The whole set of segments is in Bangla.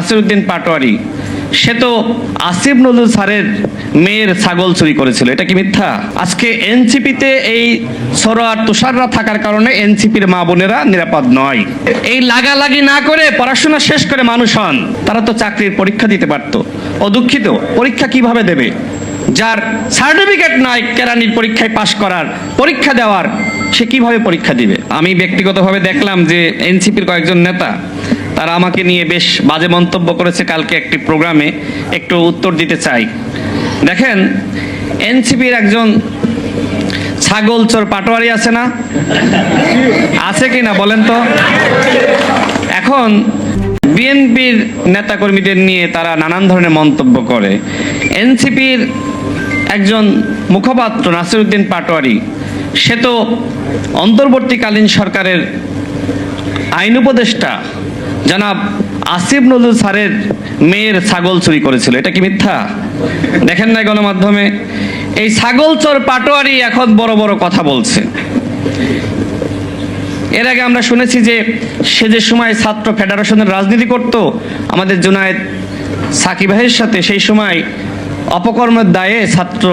নাসিরউদ্দিন পাটোয়ারি, সে তো আসিফ নজরুল স্যারের মেয়ের ছাগল চুরি করেছিল। এটা কি মিথ্যা? আজকে এনসিপিতে এই সরোয়ার তুষাররা থাকার কারণে এনসিপির মা বোনেরা নিরাপদ নয়। এই লাগালাগি না করে পড়াশোনা শেষ করে মানুষ হন, তারা তো চাকরির পরীক্ষা দিতে পারত। ও দুঃখিত, পরীক্ষা কিভাবে দেবে? যার সার্টিফিকেট নাই কেরানির পরীক্ষায় পাশ করার, পরীক্ষা দেওয়ার, সে কিভাবে পরীক্ষা দিবে? আমি ব্যক্তিগতভাবে দেখলাম যে এনসিপির কয়েকজন নেতা তারা আমাকে নিয়ে বেশ বাজে মন্তব্য করেছে কালকে একটি প্রোগ্রামে, একটু উত্তর দিতে চাই। দেখেন, এনসিপির একজন ছাগল চোর পাটোয়ারি আছে না? আছে কি না বলেন তো? এখন বিএনপির নেতাকর্মীদের নিয়ে তারা নানান ধরনের মন্তব্য করে। এনসিপির একজন মুখপাত্র নাসিরউদ্দিন পাটোয়ারি, সে তো অন্তর্বর্তীকালীন সরকারের আইন উপদেষ্টা জনাব আসিফ নজরুল স্যারের মেয়ের ছাগল চুরি করেছিল। এটা কি মিথ্যা? দেখেন না গণমাধ্যমে? এই ছাগল চোর পাটোয়ারি এখন বড় বড় কথা বলছে। এর আগে আমরা শুনেছি যে সে যে সময় ছাত্র ফেডারেশনের রাজনীতি করত আমাদের জুনায়েদ সাকিব ভাইয়ের সাথে, সেই সময় অপকর্মের দায়ে ছাত্র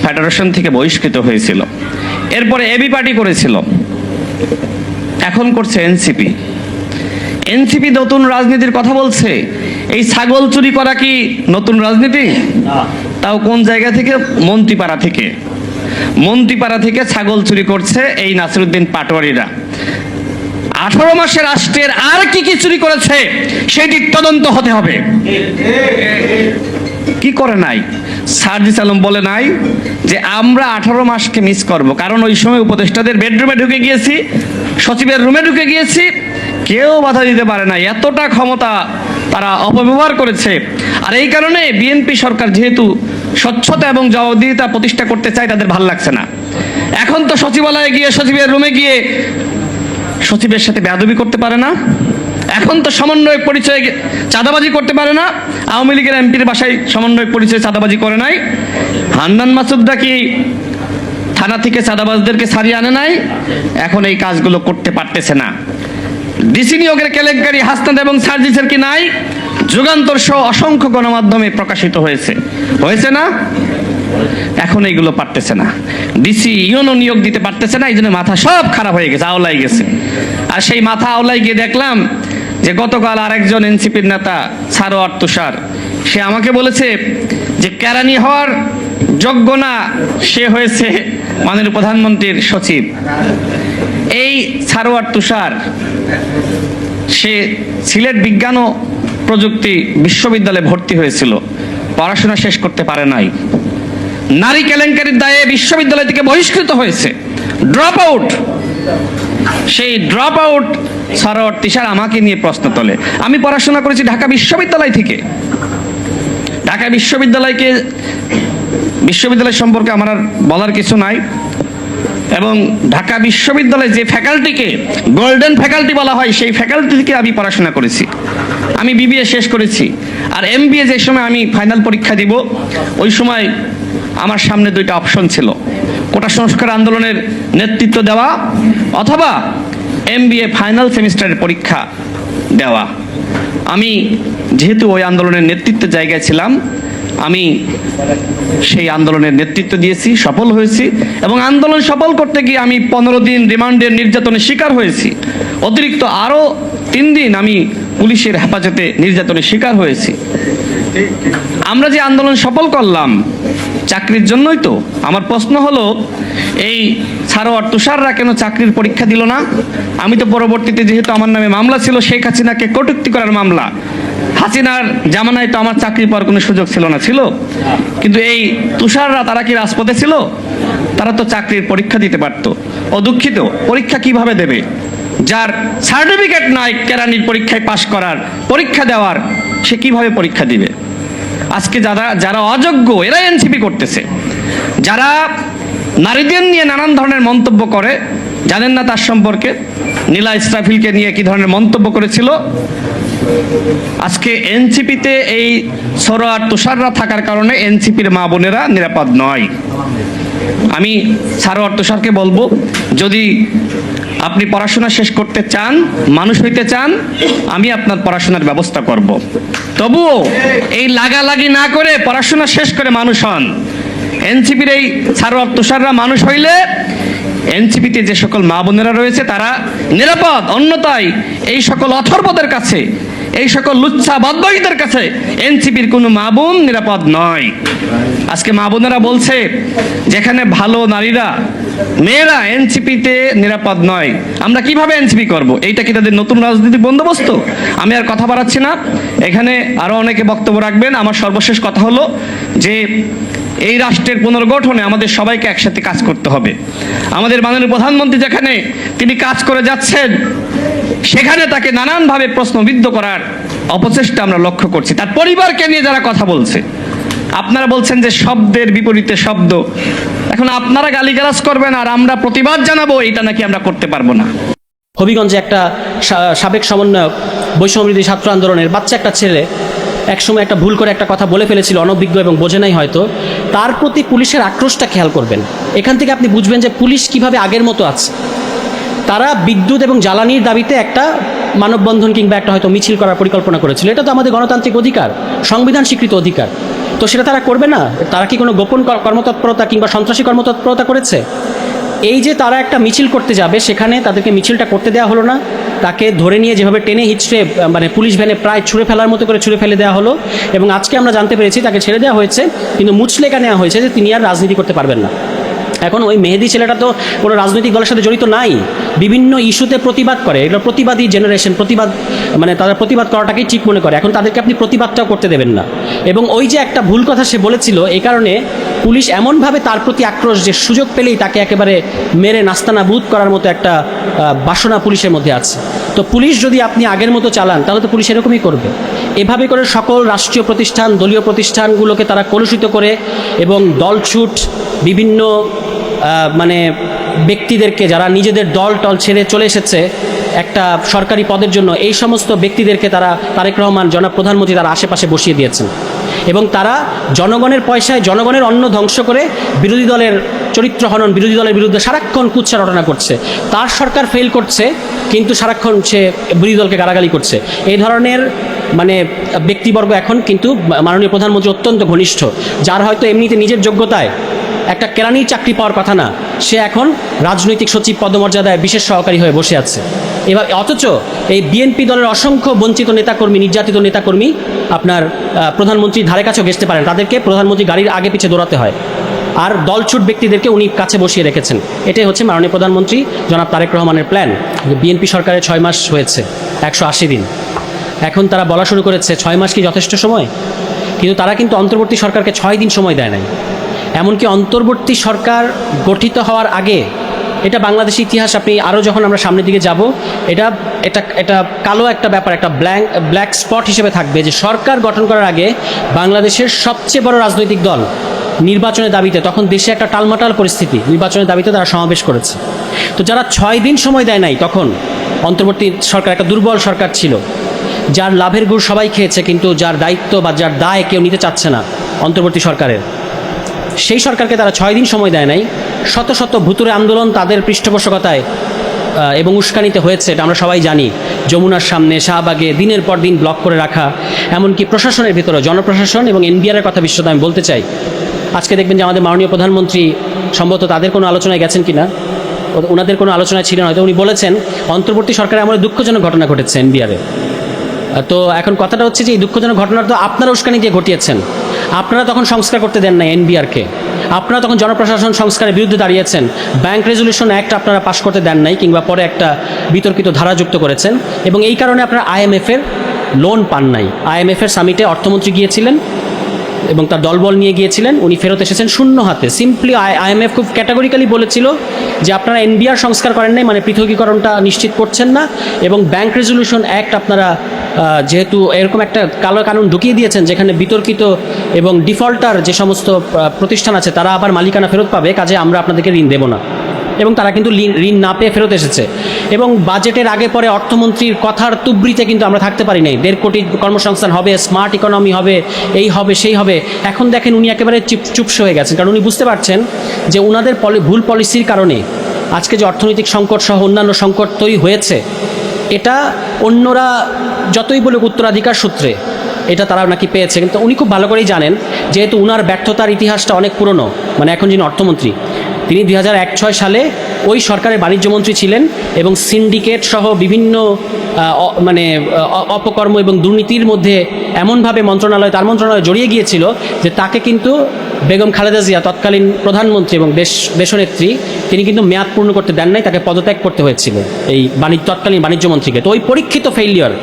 ফেডারেশন থেকে বহিষ্কৃত হয়েছিল। এরপরে এবি পার্টি করেছিল, এখন করছে এনসিপি। এনসিপি নতুন রাজনীতির কথা বলছে। এই ছাগল চুরি করা কি নতুন রাজনীতি? তাও কোন জায়গা থেকে? মন্ত্রীপাড়া থেকে। মন্ত্রীপাড়া থেকে ছাগল চুরি করছে এই নাসিরউদ্দিন পাটোয়ারিরা। 18 মাসে রাষ্ট্রের আর কি কি চুরি করেছে সেটি তদন্ত হতে হবে। কি করে নাই? সার্জিস আলম বলে নাই যে আমরা 18 মাসকে মিস করব, কারণ ওই সময় উপদেষ্টাদের বেডরুমে ঢুকে গিয়েছি, সচিবের রুমে ঢুকে গিয়েছি, কেউ বাধা দিতে পারে না। এতটা ক্ষমতা তারা অপব্যবহার করেছে। আর এই কারণে বিএনপি সরকার যেহেতু স্বচ্ছতা এবং জবাবদিহিতা প্রতিষ্ঠা করতে চায়, তাদের ভাল লাগছে না। এখন তো সচিবালয়ে গিয়ে, সচিবের রুমে গিয়ে সচিবের সাথে বেয়াদবি করতে পারে না। এখন তো সমন্বয়ক পরিচয়ে চাঁদাবাজি করতে পারে না। আওয়ামী লীগের এমপির বাসায় সমন্বয়ক পরিচয়ে চাঁদাবাজি করে নাই। হান্নান মাসুদরা কি থানা থেকে চাঁদাবাজদেরকে ছাড়িয়ে আনে নাই? এখন এই কাজগুলো করতে পারতেছে না। ডিসি নিয়োগের কেলেঙ্কারি হাসনাত এবং সার্জিসের কি নাই? যুগান্তর সহ অসংখ্য গণমাধ্যমে প্রকাশিত হয়েছে না? এখন এইগুলো পারতেছে না। ডিসি ইউনো নিয়োগ দিতে পারতেছে না, এই জন্য মাথা সব খারাপ হয়ে গেছে, আওলাই গেছে। আর সেই মাথা আওলাই গিয়ে দেখলাম যে গতকাল আরেকজন এনসিপির নেতা সারোয়ার তুষার, সে আমাকে বলেছে যে কেরানি হওয়ার যোগ্য না, সে হয়েছে মাননীয় প্রধানমন্ত্রীর সচিব। এই সারোয়ার তুষার, সে সিলেট বিজ্ঞান ও প্রযুক্তি বিশ্ববিদ্যালয়ে ভর্তি হয়েছিল, পড়াশোনা শেষ করতে পারে নাই। নারী কেলেঙ্কারির দায়ে বিশ্ববিদ্যালয় থেকে বহিষ্কৃত হয়েছে, ড্রপ আউট। সেই ড্রপ আউট সারোয়ার তুষার আমাকে নিয়ে প্রশ্ন তোলে। আমি পড়াশোনা করেছি ঢাকা বিশ্ববিদ্যালয় থেকে। ঢাকা বিশ্ববিদ্যালয় সম্পর্কে আমার আর বলার কিছু নাই। এবং ঢাকা বিশ্ববিদ্যালয়ে যে ফ্যাকাল্টিকে গোল্ডেন ফ্যাকাল্টি বলা হয়, সেই ফ্যাকাল্টি থেকে আমি পড়াশোনা করেছি। আমি বিবিএ শেষ করেছি। আর এমবিএ যে সময় আমি ফাইনাল পরীক্ষা দিব, ওই সময় আমার সামনে দুইটা অপশন ছিল: কোটা সংস্কার আন্দোলনের নেতৃত্ব দেওয়া অথবা এমবিএ ফাইনাল সেমিস্টারের পরীক্ষা দেওয়া। আমি যেহেতু ওই আন্দোলনের নেতৃত্বের জায়গায় ছিলাম, আমি সেই আন্দোলনের নেতৃত্ব দিয়েছি, সফল হয়েছি। এবং আন্দোলন সফল করতে গিয়ে আমি 15 দিন রিমান্ডের নির্যাতনের শিকার হয়েছি। অতিরিক্ত আরও 3 দিন আমি পুলিশের হেফাজতে নির্যাতনের শিকার হয়েছি। আমরা যে আন্দোলন সফল করলাম চাকরির জন্যই তো। আমার প্রশ্ন হলো, এই সারোয়ার তুষাররা কেন চাকরির পরীক্ষা দিল না? আমি তো পরবর্তীতে, যেহেতু আমার নামে মামলা ছিল শেখ হাসিনাকে কটূক্তি করার মামলা, হাসিনার জামানায় তো আমার চাকরি পাওয়ার কোনো সুযোগ ছিল না, ছিল? কিন্তু এই তুষাররা, তারা কি রাজপথে ছিল? তারা তো চাকরির পরীক্ষা দিতে পারতো। ও দুঃখিত, পরীক্ষা কিভাবে দেবে? যার সার্টিফিকেট নাই কেরানির পরীক্ষায় পাশ করার, পরীক্ষা দেওয়ার, সে কিভাবে পরীক্ষা দিবে? আজকে যারা অযোগ্য, এরা এনসিপি করতেছে। যারা নারীদের নিয়ে নানান ধরনের মন্তব্য করে, জানেন না তার সম্পর্কে? নীলা ইসরাফিলকে নিয়ে কি ধরনের মন্তব্য করেছিল? আজকে এনসিপিতে এই সরোয়ার তুষাররা থাকার কারণে এনসিপির মা বোনেরা নিরাপদ নয়। আমি সারোয়ার তুষারকে বলবো, যদি আপনি পড়াশোনা শেষ করতে চান, মানুষ হইতে চান, আমি আপনার পড়াশোনার ব্যবস্থা করব। তবুও এই লাগালাগি না করে পড়াশোনা শেষ করে মানুষ হন। এনসিপির এই সারোয়ার তুষাররা মানুষ হইলে এনসিপিতে যে সকল মা বোনেরা রয়েছে তারা নিরাপদ। অন্যথায় এই সকল অথর্বদের কাছে, এই সকল লুচ্ছা বদবইদের কাছে এনসিপির কোনো মা বোন নিরাপদ নয়। আজকে মা বোনেরা বলছে যেখানে ভালো নারীরা, মেয়েরা এনসিপিতে নিরাপদ নয়, আমরা কিভাবে এনসিপি করব? এইটা কি তাদের নতুন রাজনৈতিক বন্দোবস্ত? আমি আর কথা বাড়াচ্ছি না, এখানে আরো অনেকে বক্তব্য রাখবেন। আমার সর্বশেষ কথা হলো যে এই রাষ্ট্রের পুনর্গঠনে আমাদের সবাইকে একসাথে কাজ করতে হবে। আমাদের মাননীয় প্রধানমন্ত্রী যেখানে তিনি কাজ করে যাচ্ছেন, সেখানে তাকে নানানভাবে প্রশ্নবিদ্ধ করার অপচেষ্টা আমরা লক্ষ্য করছি। তার পরিবারকে নিয়ে যারা কথা বলছে, আপনারা বলছেন যে শব্দের বিপরীতে শব্দ, এখন আপনারা গালিগালাজ করবেন আর আমরা প্রতিবাদ জানাবো, এটা নাকি আমরা করতে পারবো না। হবিগঞ্জে একটা সাবেক সমন্বয়ক বৈষম্যবিরোধী ছাত্র আন্দোলনের বাচ্চা একটা ছেলে একসময় একটা ভুল করে একটা কথা বলে ফেলেছিল, অনভিজ্ঞ এবং বোঝে নাই হয়তো, তার প্রতি পুলিশের আক্রোশটা খেয়াল করবেন। এখান থেকে আপনি বুঝবেন যে পুলিশ কিভাবে আগের মতো আছে। তারা বিদ্যুৎ এবং জ্বালানির দাবিতে একটা মানববন্ধন কিংবা একটা হয়তো মিছিল করার পরিকল্পনা করেছিল। এটা তো আমাদের গণতান্ত্রিক অধিকার, সংবিধান স্বীকৃত অধিকার। তো সেটা তারা করবে না? তারা কি কোনো গোপন কর্মতৎপরতা কিংবা সন্ত্রাসী কর্মতৎপরতা করেছে? এই যে তারা একটা মিছিল করতে যাবে, সেখানে তাদেরকে মিছিলটা করতে দেওয়া হলো না, তাকে ধরে নিয়ে যেভাবে টেনে হিচড়ে মানে পুলিশ ভ্যানে প্রায় ছুঁড়ে ফেলার মতো করে ছুঁড়ে ফেলে দেওয়া হলো। এবং আজকে আমরা জানতে পেরেছি তাকে ছেড়ে দেওয়া হয়েছে, কিন্তু মুচলেকা নেওয়া হয়েছে যে তিনি আর রাজনীতি করতে পারবেন না। এখন ওই মেহেদী ছেলেটা তো কোনো রাজনৈতিক দলের সাথে জড়িত নাই, বিভিন্ন ইস্যুতে প্রতিবাদ করে। এগুলো প্রতিবাদী জেনারেশন, প্রতিবাদ মানে তারা প্রতিবাদ করাটাকেই ঠিক মনে করে। এখন তাদেরকে আপনি প্রতিবাদটাও করতে দেবেন না। এবং ওই যে একটা ভুল কথা সে বলেছিল, এই কারণে পুলিশ এমনভাবে তার প্রতি আক্রোশ যে সুযোগ পেলেই তাকে একেবারে মেরে নাস্তানাবুদ করার মতো একটা বাসনা পুলিশের মধ্যে আছে। তো পুলিশ যদি আপনি আগের মতো চালান, তাহলে তো পুলিশ এরকমই করবে। এভাবে করে সকল রাষ্ট্রীয় প্রতিষ্ঠান, দলীয় প্রতিষ্ঠানগুলোকে তারা কলুষিত করে এবং দলছুট বিভিন্ন মানে ব্যক্তিদেরকে যারা নিজেদের দল টল ছেড়ে চলে এসেছে একটা সরকারি পদের জন্য, এই সমস্ত ব্যক্তিদেরকে তারা তারেক রহমান জনাব প্রধানমন্ত্রী তারা আশেপাশে বসিয়ে দিয়েছেন। এবং তারা জনগণের পয়সায় জনগণের অন্ন ধ্বংস করে বিরোধী দলের চরিত্র হনন, বিরোধী দলের বিরুদ্ধে সারাক্ষণ কুৎসা রটনা করছে। তার সরকার ফেল করছে, কিন্তু সারাক্ষণ সে বিরোধী দলকে গালাগালি করছে। এই ধরনের মানে ব্যক্তিবর্গ এখন কিন্তু মাননীয় প্রধানমন্ত্রী অত্যন্ত ঘনিষ্ঠ, যার হয়তো এমনিতে নিজের যোগ্যতায় একটা কেরানির চাকরি পাওয়ার কথা না, সে এখন রাজনৈতিক সচিব পদমর্যাদায় বিশেষ সহকারী হয়ে বসে আছে। এবার অথচ এই বিএনপি দলের অসংখ্য বঞ্চিত নেতাকর্মী, নির্যাতিত নেতাকর্মী আপনার প্রধানমন্ত্রীর ধারে কাছেও ঘেঁষতে পারেন, তাদেরকে প্রধানমন্ত্রী গাড়ির আগে পিছে দৌড়াতে হয়। আর দলছুট ব্যক্তিদেরকে উনি কাছে বসিয়ে রেখেছেন। এটাই হচ্ছে মাননীয় প্রধানমন্ত্রী জনাব তারেক রহমানের প্ল্যান। বিএনপি সরকারের 6 মাস হয়েছে, 180 দিন। এখন তারা বলা শুরু করেছে 6 মাস কি যথেষ্ট সময়? কিন্তু তারা কিন্তু অন্তর্বর্তী সরকারকে 6 দিন সময় দেয় নাই। এমনকি অন্তর্বর্তী সরকার গঠিত হওয়ার আগে, এটা বাংলাদেশ ইতিহাস, আপনি আরও যখন আমরা সামনের দিকে যাব, এটা এটা এটা কালো একটা ব্যাপার, একটা ব্ল্যাক স্পট হিসেবে থাকবে যে সরকার গঠন করার আগে বাংলাদেশের সবচেয়ে বড় রাজনৈতিক দল নির্বাচনের দাবিতে, তখন দেশে একটা টালমাটাল পরিস্থিতি, নির্বাচনের দাবিতে তারা সমাবেশ করেছে। তো যারা 6 দিন সময় দেয় নাই, তখন অন্তর্বর্তী সরকার একটা দুর্বল সরকার ছিল, যার লাভের গুড় সবাই খেয়েছে, কিন্তু যার দায়িত্ব বা যার দায় কেউ নিতে চাচ্ছে না অন্তর্বর্তী সরকারের, সেই সরকারকে তারা 6 দিন সময় দেয় নাই। শত শত ভুতুরে আন্দোলন তাদের পৃষ্ঠপোষকতায় এবং উস্কানিতে হয়েছে, এটা আমরা সবাই জানি। যমুনার সামনে, শাহবাগে দিনের পর দিন ব্লক করে রাখা, এমনকি প্রশাসনের ভিতরে, জনপ্রশাসন এবং এনবিআরের কথা বিশেষত আমি বলতে চাই। আজকে দেখবেন যে আমাদের মাননীয় প্রধানমন্ত্রী সম্ভবত তাদের কোনো আলোচনায় গেছেন কিনা, ওনাদের কোনো আলোচনায় ছিলেন হয়তো, উনি বলেছেন অন্তর্বর্তী সরকারে আমাদের দুঃখজনক ঘটনা ঘটেছে এনবিআরে। তো এখন কথাটা হচ্ছে যে এই দুঃখজনক ঘটনাটা তো আপনারা উস্কানি দিয়ে ঘটিয়েছেন। আপনারা তখন সংস্কার করতে দেন না এনবিআরকে, আপনারা তখন জনপ্রশাসন সংস্কারের বিরুদ্ধে দাঁড়িয়েছেন। ব্যাংক রেজলিউশন অ্যাক্ট আপনারা পাশ করতে দেন নাই, কিংবা পরে একটা বিতর্কিত ধারা যুক্ত করেছেন, এবং এই কারণে আপনারা আইএমএফের লোন পান নাই। আইএমএফের সামিটে অর্থমন্ত্রী গিয়েছিলেন এবং তার দলবল নিয়ে গিয়েছিলেন, উনি ফেরত এসেছেন শূন্য হাতে। সিম্পলি আইএমএফ খুব ক্যাটাগরিক্যালি বলেছিল যে আপনারা এনবিআর সংস্কার করেন নাই, মানে পৃথকীকরণটা নিশ্চিত করছেন না, এবং ব্যাংক রেজলিউশন অ্যাক্ট আপনারা যেহেতু এরকম একটা কালো কানুন ঢুকিয়ে দিয়েছেন যেখানে বিতর্কিত এবং ডিফল্টার যে সমস্ত প্রতিষ্ঠান আছে তারা আবার মালিকানা ফেরত পাবে, কাজে আমরা আপনাদেরকে ঋণ দেব না। এবং তারা কিন্তু ঋণ না পেয়ে ফেরত এসেছে। এবং বাজেটের আগে পরে অর্থমন্ত্রীর কথার তুবড়িতে কিন্তু আমরা থাকতে পারি নাই। 1.5 কোটি কর্মসংস্থান হবে, স্মার্ট ইকোনমি হবে, এই হবে সেই হবে। এখন দেখেন উনি একেবারে চুপসে হয়ে গেছেন, কারণ উনি বুঝতে পারছেন যে ওনাদের ভুল পলিসির কারণে আজকে যে অর্থনৈতিক সংকট সহ অন্যান্য সংকট তৈরি হয়েছে, এটা অন্যরা যতই বলুক উত্তরাধিকার সূত্রে এটা তারা নাকি পেয়েছে। কিন্তু উনি খুব ভালো করেই জানেন, যেহেতু উনার ব্যর্থতার ইতিহাসটা অনেক পুরনো, মানে এখন যিনি অর্থমন্ত্রী তিনি 2001-06 সালে ওই সরকারের বাণিজ্যমন্ত্রী ছিলেন এবং সিন্ডিকেট সহ বিভিন্ন অপকর্ম এবং দুর্নীতির মধ্যে এমনভাবে তার মন্ত্রণালয় জড়িয়ে গিয়েছিল যে তাকে কিন্তু বেগম খালেদা জিয়া তৎকালীন প্রধানমন্ত্রী এবং দেশনেত্রী তিনি কিন্তু মেয়াদ পূর্ণ করতে দেন নাই, তাকে পদত্যাগ করতে হয়েছিল এই তৎকালীন বাণিজ্যমন্ত্রীকে। তো ওই পরীক্ষিত ফেইলিয়র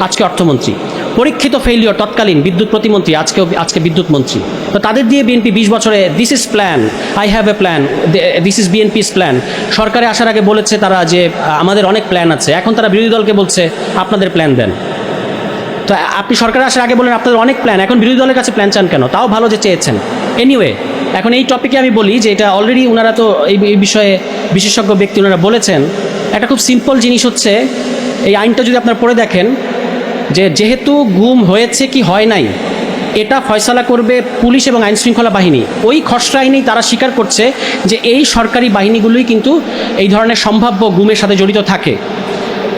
আজকে অর্থমন্ত্রী, পরীক্ষিত ফেইলিয়র তৎকালীন বিদ্যুৎ প্রতিমন্ত্রী আজকে বিদ্যুৎ মন্ত্রী। তো তাদের দিয়ে বিএনপি 20 বছরে this is plan, I have a plan, this is BNP's plan. সরকারে আসার আগে বলেছে তারা যে আমাদের অনেক প্ল্যান আছে, এখন তারা বিরোধী দলকে বলছে আপনাদের প্ল্যান দেন। তো আপনি সরকারে আসার আগে বলেন আপনাদের অনেক প্ল্যান, এখন বিরোধী দলের কাছে প্ল্যান চান কেন? তাও ভালো যে চেয়েছেন। এনিওয়ে, এখন এই টপিকে আমি বলি যে এটা অলরেডি ওনারা তো এই বিষয়ে বিশেষজ্ঞ ব্যক্তি ওনারা বলেছেন। একটা খুব সিম্পল জিনিস হচ্ছে, এই আইনটা যদি আপনারা পড়ে দেখেন যেহেতু গুম হয়েছে কি হয় নাই এটা ফয়সালা করবে পুলিশ এবং আইনশৃঙ্খলা বাহিনী। ওই খসড়া আইনেই তারা স্বীকার করছে যে এই সরকারি বাহিনীগুলোই কিন্তু এই ধরনের সম্ভাব্য গুমের সাথে জড়িত থাকে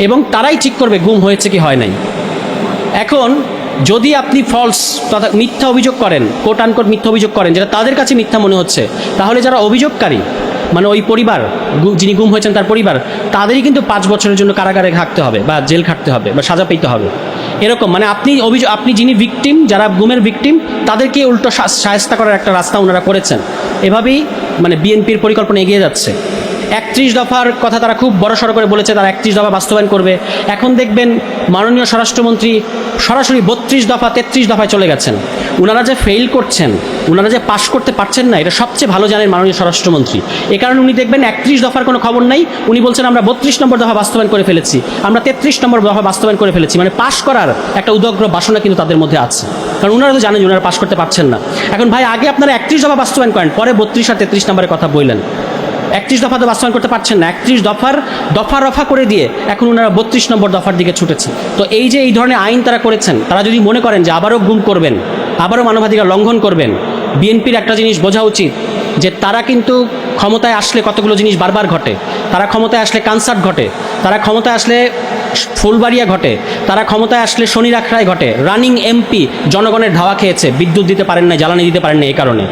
এবং তারাই ঠিক করবে গুম হয়েছে কি হয় নাই। এখন যদি আপনি ফলস তথা মিথ্যা অভিযোগ করেন, কোট আনকোট মিথ্যা অভিযোগ করেন, যেটা তাদের কাছে মিথ্যা মনে হচ্ছে, তাহলে যারা অভিযোগকারী মানে ওই পরিবার যিনি গুম হয়েছেন তার পরিবার, তাদেরই কিন্তু 5 বছরের জন্য কারাগারে থাকতে হবে বা জেল খাটতে হবে বা সাজা পেতে হবে। এরকম মানে আপনি যিনি ভিকটিম, যারা গুমের ভিকটিম, তাদেরকে উল্টো শায়েস্তা করার একটা রাস্তা ওনারা করেছেন। এভাবেই মানে বিএনপির পরিকল্পনা এগিয়ে যাচ্ছে। 31 দফার কথা তারা খুব বড়সড় করে বলেছে, তারা 31 দফা বাস্তবায়ন করবে। এখন দেখবেন মাননীয় স্বরাষ্ট্রমন্ত্রী সরাসরি 32 দফা 33 দফায় চলে গেছেন। ওনারা যে ফেল করছেন, ওনারা যে পাশ করতে পারছেন না, এটা সবচেয়ে ভালো জানেন মাননীয় স্বরাষ্ট্রমন্ত্রী। এ কারণে উনি দেখবেন 31 দফার কোনো খবর নাই, উনি বলছেন আমরা 32 নম্বর দফা বাস্তবায়ন করে ফেলেছি, আমরা 33 নম্বর দফা বাস্তবায়ন করে ফেলেছি। মানে পাশ করার একটা উদগ্র বাসনা কিন্তু তাদের মধ্যে আছে, কারণ ওনারা তো জানেন যে ওনারা পাশ করতে পারছেন না। এখন ভাই আগে আপনারা 31 দফা বাস্তবায়ন করেন, পরে 32 আর 33 নম্বরের কথা বললেন। 31 দফা তো বাস্তবায়ন করতে পারছেন না, 31 দফা রফা করে দিয়ে এখন ওনারা 32 নম্বর দফার দিকে ছুটেছে। তো এই যে এই ধরনের আইন তারা করেছেন, তারা যদি মনে করেন যে আবারও গুম করবেন, আবারও মানবাধিকার লঙ্ঘন করবেন, বিএনপির একটা জিনিস বোঝা উচিত যে তারা কিন্তু ক্ষমতায় আসলে কতগুলো জিনিস বারবার ঘটে। তারা ক্ষমতায় আসলে কনসার্ট ঘটে, তারা ক্ষমতায় আসলে ফুলবাড়িয়া ঘটে, তারা ক্ষমতায় আসলে শনি রাখরায় ঘটে। রানিং এমপি জনগণের ধাওয়া খেয়েছে, বিদ্যুৎ দিতে পারেন না, জ্বালানি দিতে পারেন না, এই কারণে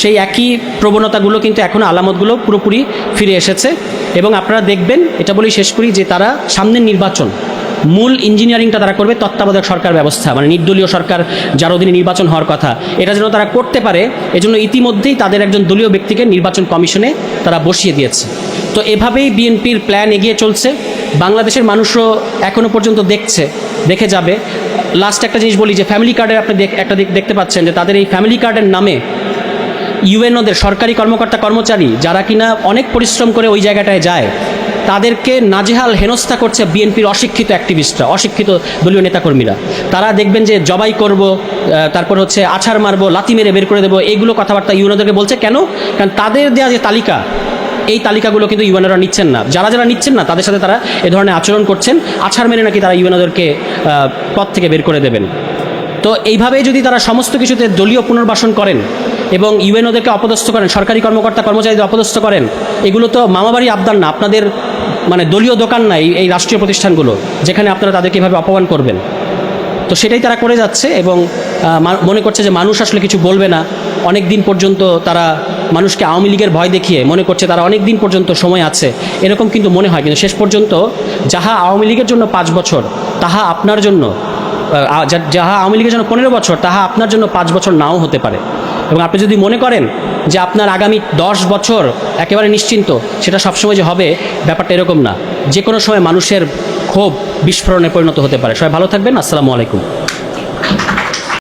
সেই একই প্রবণতাগুলো কিন্তু এখনও আলামতগুলো পুরোপুরি ফিরে এসেছে। এবং আপনারা দেখবেন, এটা বলেই শেষ করি, যে তারা সামনের নির্বাচন মূল ইঞ্জিনিয়ারিংটা তারা করবে তত্ত্বাবধায়ক সরকার ব্যবস্থা, মানে নির্দলীয় সরকার যার অধীনে নির্বাচন হওয়ার কথা, এটা যেন তারা করতে পারে। এজন্য ইতিমধ্যেই তাদের একজন দলীয় ব্যক্তিকে নির্বাচন কমিশনে তারা বসিয়ে দিয়েছে। তো এভাবেই বিএনপির প্ল্যান এগিয়ে চলছে। বাংলাদেশের মানুষও এখনও পর্যন্ত দেখে যাবে। লাস্ট একটা জিনিস বলি যে ফ্যামিলি কার্ডের আপনি একটা দিক দেখতে পাচ্ছেন যে তাদের এই ফ্যামিলি কার্ডের নামে ইউএনওদের সরকারি কর্মকর্তা কর্মচারী যারা কিনা অনেক পরিশ্রম করে ওই জায়গাটায় যায়, তাদেরকে নাজেহাল হেনস্থা করছে বিএনপির অশিক্ষিত অ্যাক্টিভিস্টরা, অশিক্ষিত দলীয় নেতাকর্মীরা। তারা দেখবেন যে জবাই করব, তারপর হচ্ছে আছাড় মারবো, লাথি মেরে বের করে দেবো, এইগুলো কথাবার্তা ইউএনওদেরকে বলছে। কেন? কারণ তাদের দেওয়া যে তালিকা, এই তালিকাগুলো কিন্তু ইউএনওরা নিচ্ছেন না। যারা নিচ্ছেন না তাদের সাথে তারা এ ধরনের আচরণ করছেন। আছাড় মেরে নাকি তারা ইউএনওদেরকে পদ থেকে বের করে দেবেন। তো এইভাবেই যদি তারা সমস্ত কিছুতে দলীয় পুনর্বাসন করেন এবং ইউএনওদেরকে অপদস্থ করেন, সরকারি কর্মকর্তা কর্মচারীদের অপদস্থ করেন, এগুলো তো মামাবাড়ি আবদার না, আপনাদের মানে দলীয় দোকান নাই এই রাষ্ট্রীয় প্রতিষ্ঠানগুলো, যেখানে আপনারা তাদেরকে এভাবে অপমান করবেন। তো সেটাই তারা করে যাচ্ছে এবং মনে করছে যে মানুষ আসলে কিছু বলবে না। অনেক দিন পর্যন্ত তারা মানুষকে আওয়ামী লীগের ভয় দেখিয়ে মনে করছে তারা অনেক দিন পর্যন্ত সময় আছে, এরকম কিন্তু মনে হয়। কিন্তু শেষ পর্যন্ত যাহা আওয়ামী লীগের জন্য 5 বছর, তাহা আপনার জন্য, যাহা আওয়ামী লীগের জন্য 15 বছর, তাহা আপনার জন্য 5 বছর নাও হতে পারে। এবং আপনি যদি মনে করেন যে আপনার আগামী 10 বছর একেবারে নিশ্চিন্ত, সেটা সবসময় যে হবে ব্যাপারটা এরকম না। যে কোনো সময় মানুষের ক্ষোভ বিস্ফোরণে পরিণত হতে পারে। সবাই ভালো থাকবেন। আসসালামু আলাইকুম।